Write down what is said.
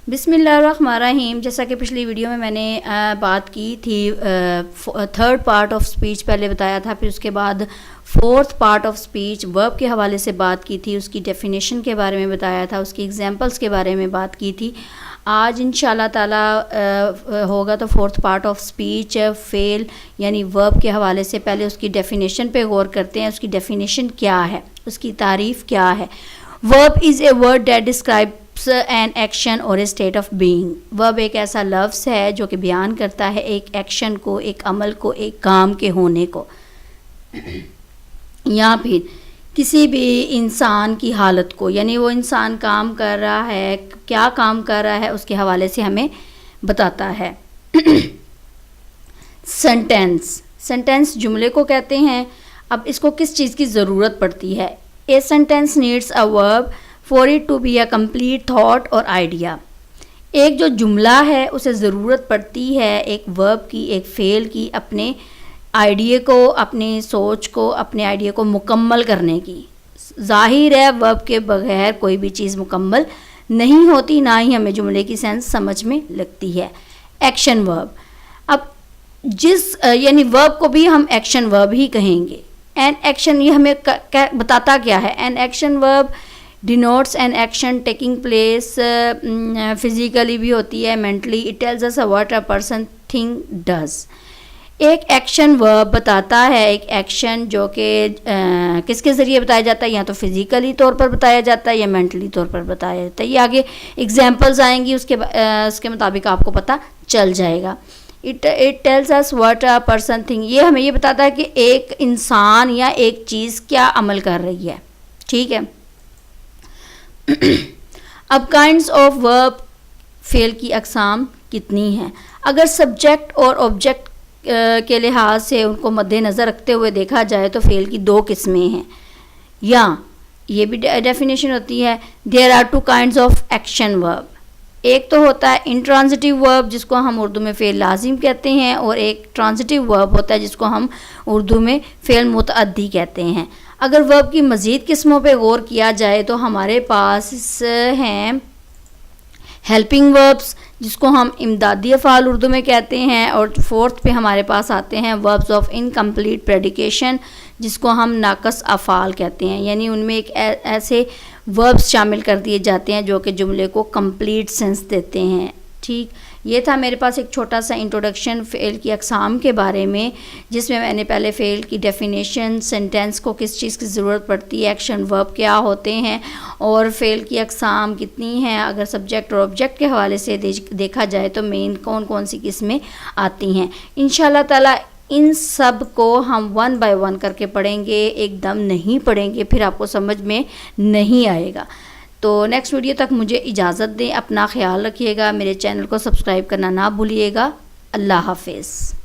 बिस्मिल्लाहिर्रहमानिर्रहीम। जैसा कि पिछली वीडियो में मैंने बात की थी, थर्ड पार्ट ऑफ स्पीच पहले बताया था, फिर उसके बाद fourth part of speech verb के हवाले से बात की थी, उसकी डेफिनेशन के बारे में बताया था, उसकी एग्जांपल्स के बारे में बात की थी। आज इंशाल्लाह ताला होगा तो fourth part of speech fail यानी वर्ब के हवाले से। पहले उसकी डेफिनेशन पे गौर करते हैं, उसकी डेफिनेशन क्या है, उसकी तारीफ़ क्या है। Verb is a word that describe an action और ए स्टेट ऑफ बीइंग। वर्ब एक ऐसा लफ्ज़ है जो कि बयान करता है एक एक्शन को, एक अमल को, एक काम के होने को या फिर किसी भी इंसान की हालत को, यानी वो इंसान काम कर रहा है, क्या काम कर रहा है उसके हवाले से हमें बताता है। सेंटेंस जुमले को कहते हैं। अब इसको किस चीज़ की ज़रूरत पड़ती है? A sentence needs a verb for it to be a complete thought और आइडिया। एक जो जुमला है उसे ज़रूरत पड़ती है एक वर्ब की, एक फेल की, अपने आइडिया को, अपनी सोच को, अपने आइडिया को मुकम्मल करने की। जाहिर है वर्ब के बगैर कोई भी चीज़ मुकम्मल नहीं होती, ना ही हमें जुमले की सेंस समझ में लगती है। एक्शन वर्ब, अब यानी वर्ब को भी हम एक्शन वर्ब ही कहेंगे। एन एक्शन, ये हमें बताता क्या है? An action verb denotes an action taking place, physically भी होती है, mentally. It tells us what a person think does. एक एक्शन वर्ब बताता है एक एक्शन जो कि किसके ज़रिए बताया जाता है, या तो फिज़िकली तौर पर बताया जाता है या मेंटली तौर पर बताया जाता है। ये आगे एग्जांपल्स आएंगी, उसके मुताबिक आपको पता चल जाएगा। It tells us what a person think, ये हमें ये बताता है कि एक इंसान या एक चीज़ क्या अमल कर रही है। ठीक है। अब काइंड्स ऑफ वर्ब, फेल की अक़साम कितनी हैं? अगर सब्जेक्ट और ऑब्जेक्ट के लिहाज से उनको मद्देनज़र रखते हुए देखा जाए तो फेल की दो किस्में हैं, या ये भी डेफिनेशन होती है। There are two kinds of action verb. एक तो होता है इंट्रांजिटिव वर्ब जिसको हम उर्दू में फ़ेल लाजिम कहते हैं, और एक ट्रांजिटिव वर्ब होता है जिसको हम उर्दू में फ़ेल मुतअद्दी कहते हैं। अगर वर्ब की मज़ीद किस्मों पे गौर किया जाए तो हमारे पास हैं हेल्पिंग वर्ब्स जिसको हम इमदादी अफ़ाल उर्दू में कहते हैं, और फोर्थ पे हमारे पास आते हैं वर्ब्स ऑफ इनकम्प्लीट प्रेडिकेशन जिसको हम नाकस अफ़ाल कहते हैं। यानी उनमें एक ऐसे वर्ब्स शामिल कर दिए जाते हैं जो कि जुमले को कंप्लीट सेंस देते हैं। ठीक, ये था मेरे पास एक छोटा सा इंट्रोडक्शन फ़ेल की अक़साम के बारे में, जिसमें मैंने पहले फ़ेल की डेफिनेशन, सेंटेंस को किस चीज़ की ज़रूरत पड़ती है, एक्शन वर्ब क्या होते हैं, और फ़ेल की अक़साम कितनी हैं। अगर सब्जेक्ट और ऑब्जेक्ट के हवाले से देखा जाए तो मेन कौन कौन सी किस्में आती हैं। इंशाल्लाह ताला इन सब को हम वन बाय वन करके पढ़ेंगे, एकदम नहीं पढ़ेंगे फिर आपको समझ में नहीं आएगा। तो नेक्स्ट वीडियो तक मुझे इजाज़त दें, अपना ख्याल रखिएगा, मेरे चैनल को सब्सक्राइब करना ना भूलिएगा। अल्लाह हाफ़िज़।